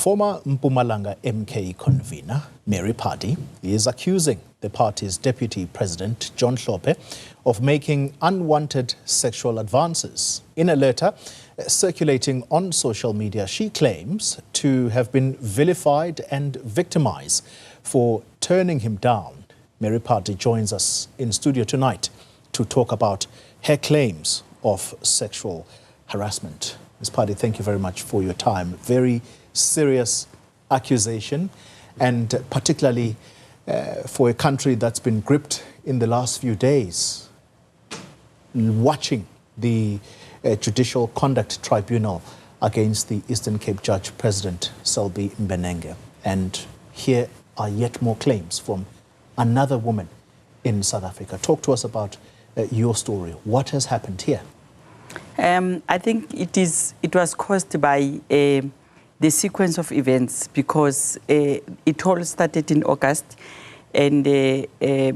Former Mpumalanga MK convener, Mary Phadi, is accusing the party's deputy president, John Hlophe, of making unwanted sexual advances. In a letter circulating on social media, she claims to have been vilified and victimized for turning him down. Mary Phadi joins us in studio tonight to talk about her claims of sexual harassment. Ms. Phadi, thank you very much for your time. Very serious accusation, and particularly for a country that's been gripped in the last few days, watching the Judicial Conduct Tribunal against the Eastern Cape Judge, President Zuma. And here are yet more claims from another woman in South Africa. Talk to us about your story. What has happened here? I think it was caused by the sequence of events, because it all started in August, and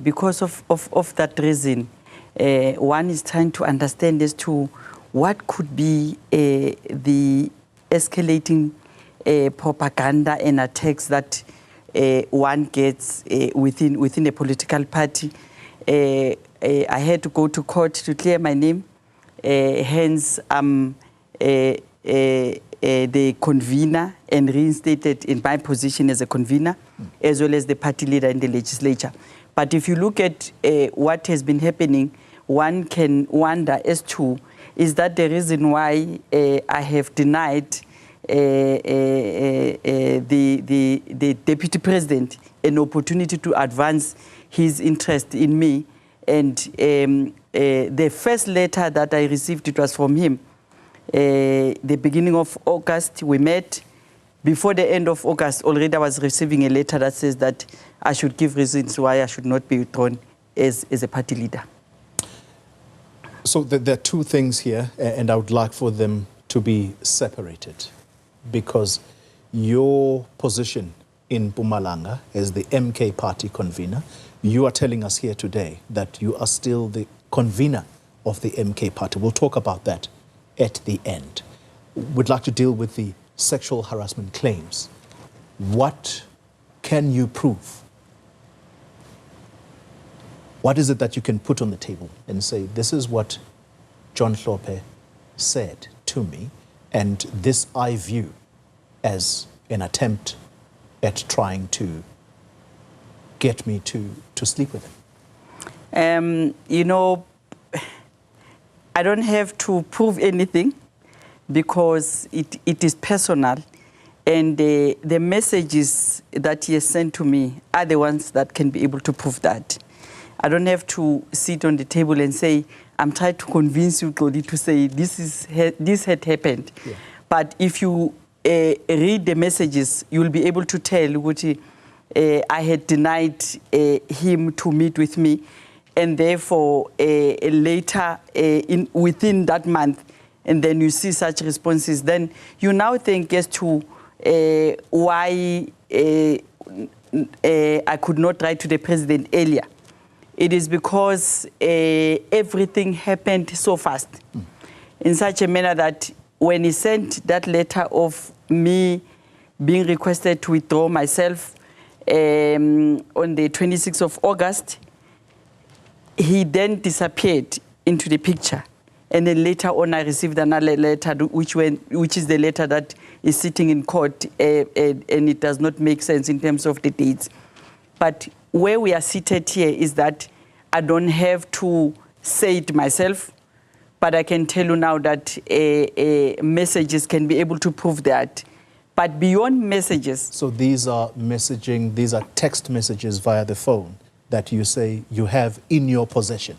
because of that reason, one is trying to understand as to what could be the escalating propaganda and attacks that one gets within a political party. I had to go to court to clear my name, hence the convener and reinstated in my position as a convener, as well as the party leader in the legislature. But if you look at what has been happening, one can wonder as to, is that the reason why I have denied the deputy president an opportunity to advance his interest in me? And the first letter that I received, it was from him. The beginning of August, we met. Before the end of August, already I was receiving a letter that says that I should give reasons why I should not be withdrawn as a party leader. So there are two things here, and I would like for them to be separated, because your position in Mpumalanga as the MK party convener, you are telling us here today that you are still the convener of the MK party. We'll talk about that at the end. We'd like to deal with the sexual harassment claims. What can you prove? What is it that you can put on the table and say, this is what John Hlophe said to me, and this I view as an attempt at trying to get me to sleep with him? You know, I don't have to prove anything, because it is personal, and the messages that he has sent to me are the ones that can be able to prove that. I don't have to sit on the table and say, I'm trying to convince you, Claudie, to say this had happened. Yeah. But if you read the messages, you'll be able to tell what I had denied him to meet with me, and therefore later within that month, and then you see such responses, then you now think as to why I could not write to the president earlier. It is because everything happened so fast, in such a manner that when he sent that letter of me being requested to withdraw myself on the 26th of August, he then disappeared into the picture. And then later on, I received another letter, which is the letter that is sitting in court, and it does not make sense in terms of the dates. But where we are seated here is that I don't have to say it myself, but I can tell you now that messages can be able to prove that. But beyond messages... So these are messaging, these are text messages via the phone that you say you have in your possession?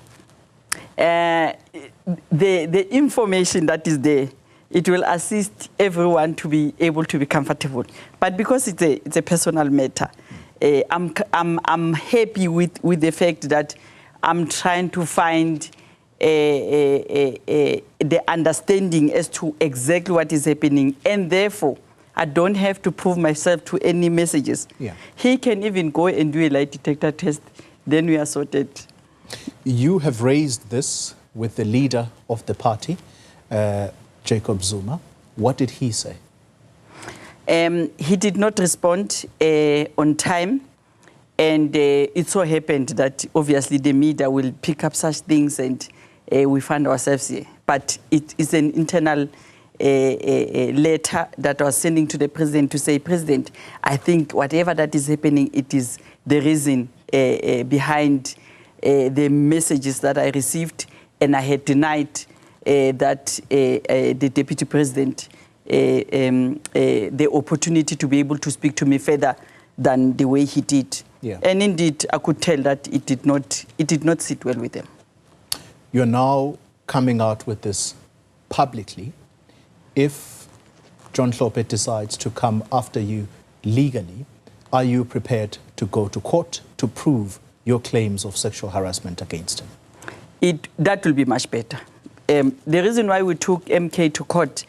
The information that is there, it will assist everyone to be able to be comfortable. But because it's a personal matter, I'm happy with the fact that I'm trying to find the understanding as to exactly what is happening, and therefore I don't have to prove myself to any messages. Yeah. He can even go and do a lie detector test, then we are sorted. You have raised this with the leader of the party, Jacob Zuma. What did he say? He did not respond on time. And it so happened that obviously the media will pick up such things, and we find ourselves here. But it is an internal letter that I was sending to the president to say, President, I think whatever that is happening, it is the reason behind the messages that I received, and I had denied that the deputy president the opportunity to be able to speak to me further than the way he did. Yeah. And indeed, I could tell that it did not sit well with them. You're now coming out with this publicly. If John Hlophe decides to come after you legally, are you prepared to go to court to prove your claims of sexual harassment against him? That will be much better. The reason why we took MK to court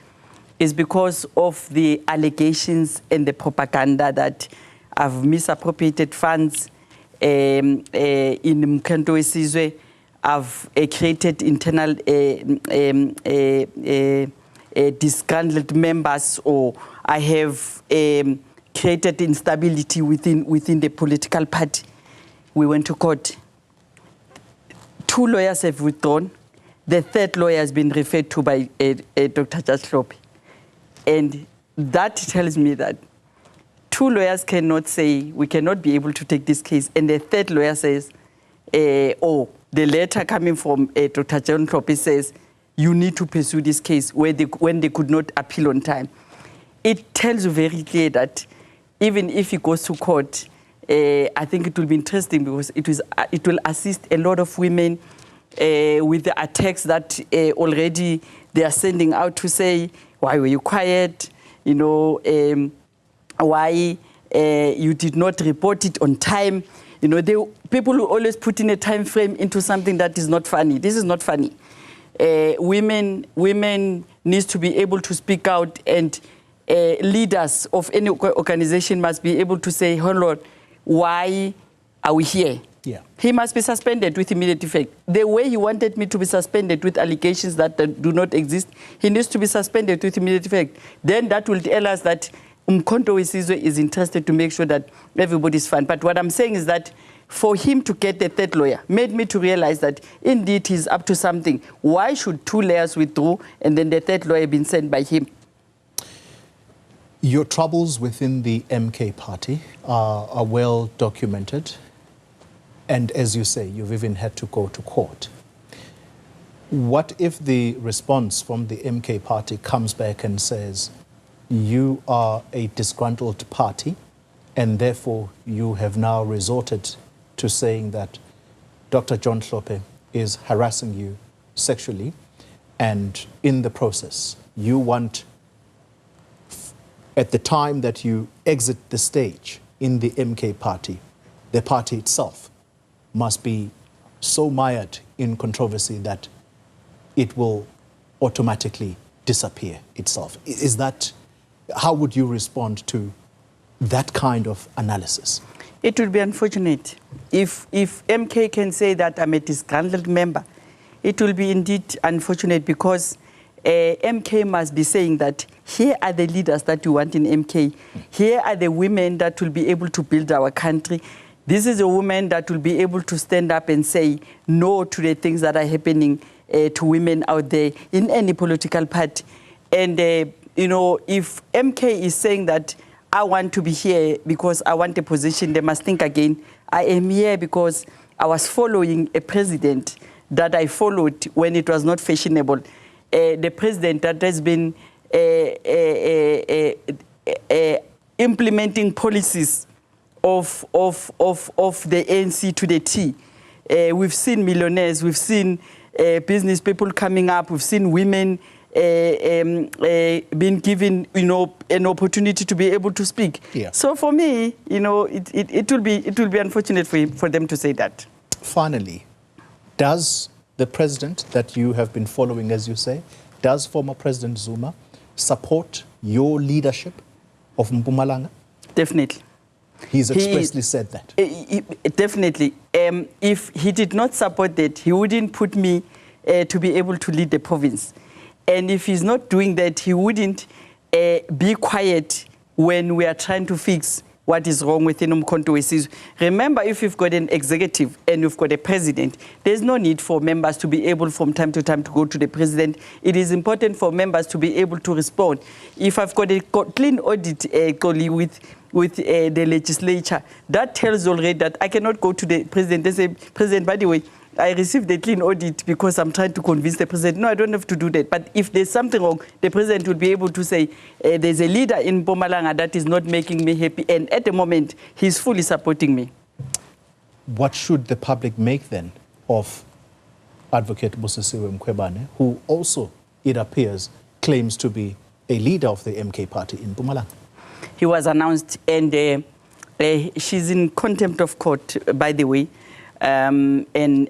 is because of the allegations and the propaganda that I've misappropriated funds in Mkhento Wesizwe. I've created internal disgruntled members, or I have created instability within the political party. We went to court. 2 lawyers have withdrawn. The 3rd lawyer has been referred to by Dr. Hlophe. And that tells me that 2 lawyers cannot say, we cannot be able to take this case. And the 3rd lawyer says, the letter coming from Dr. John Hlophe says, you need to pursue this case when they could not appeal on time. It tells you very clear that even if he goes to court, I think it will be interesting because it will assist a lot of women with the attacks that already they are sending out to say, why were you quiet? You know, why you did not report it on time? You know, people who always put in a time frame into something that is not funny. This is not funny. Women need to be able to speak out, and leaders of any organization must be able to say, hold on, why are we here? Yeah. He must be suspended with immediate effect. The way he wanted me to be suspended with allegations that do not exist, he needs to be suspended with immediate effect. Then that will tell us that Mkhonto Wesizwe is interested to make sure that everybody is fine. But what I'm saying is that for him to get the 3rd lawyer made me to realize that indeed he's up to something. Why should 2 lawyers withdraw and then the 3rd lawyer been sent by him? Your troubles within the MK party are well documented. And as you say, you've even had to go to court. What if the response from the MK party comes back and says, you are a disgruntled party, and therefore you have now resorted to saying that Dr. John Hlophe is harassing you sexually, and in the process, you want, at the time that you exit the stage in the MK party, the party itself must be so mired in controversy that it will automatically disappear itself. Is that, how would you respond to that kind of analysis? It would be unfortunate. If MK can say that I'm a disgruntled member, it will be indeed unfortunate, because MK must be saying that here are the leaders that you want in MK. Here are the women that will be able to build our country. This is a woman that will be able to stand up and say no to the things that are happening to women out there in any political party. And, you know, if MK is saying that I want to be here because I want a position, they must think again. I am here because I was following a president that I followed when it was not fashionable. The president that has been implementing policies of the ANC to the T. We've seen millionaires, we've seen business people coming up, we've seen women being given, you know, an opportunity to be able to speak. Yeah. So for me, you know, it will be unfortunate for them to say that. Finally, does the president that you have been following, as you say, does former President Zuma support your leadership of Mpumalanga? Definitely. He's expressly said that. Definitely. If he did not support that, he wouldn't put me to be able to lead the province. And if he's not doing that, he wouldn't be quiet when we are trying to fix what is wrong within Umkhonto weSizwe. Remember, if you've got an executive and you've got a president, there's no need for members to be able from time to time to go to the president. It is important for members to be able to respond. If I've got a clean audit with the legislature, that tells already that I cannot go to the president and say, President, by the way, I received a clean audit because I'm trying to convince the president. No, I don't have to do that. But if there's something wrong, the president will be able to say, there's a leader in Mpumalanga that is not making me happy. And at the moment, he's fully supporting me. What should the public make then of Advocate Busisiwe Mkhwebane, who also, it appears, claims to be a leader of the MK party in Mpumalanga? He was announced, and she's in contempt of court, by the way. And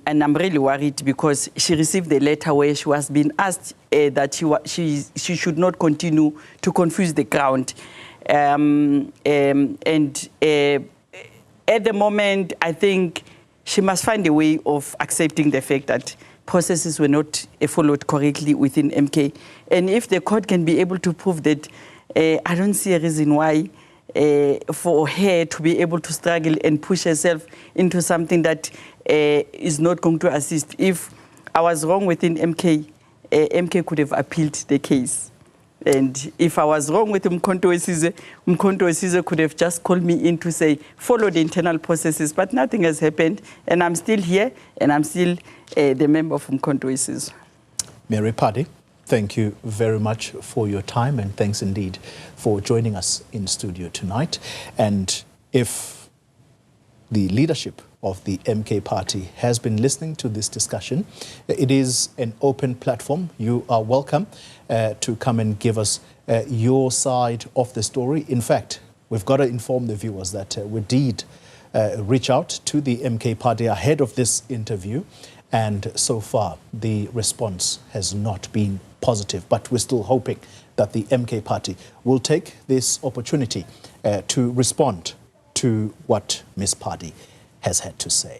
I'm really worried because she received a letter where she was being asked that she should not continue to confuse the ground. And at the moment, I think she must find a way of accepting the fact that processes were not followed correctly within MK. And if the court can be able to prove that, I don't see a reason why for her to be able to struggle and push herself into something that is not going to assist. If I was wrong within MK, MK could have appealed the case. And if I was wrong with Umkhonto weSizwe could have just called me in to say, follow the internal processes, but nothing has happened. And I'm still here, and I'm still the member of Umkhonto weSizwe. Mary Phadi, thank you very much for your time, and thanks indeed for joining us in studio tonight. And if the leadership of the MK party has been listening to this discussion, it is an open platform. You are welcome to come and give us your side of the story. In fact, we've got to inform the viewers that we did reach out to the MK party ahead of this interview, and so far the response has not been positive, but we're still hoping that the MK party will take this opportunity to respond to what Ms. Phadi has had to say.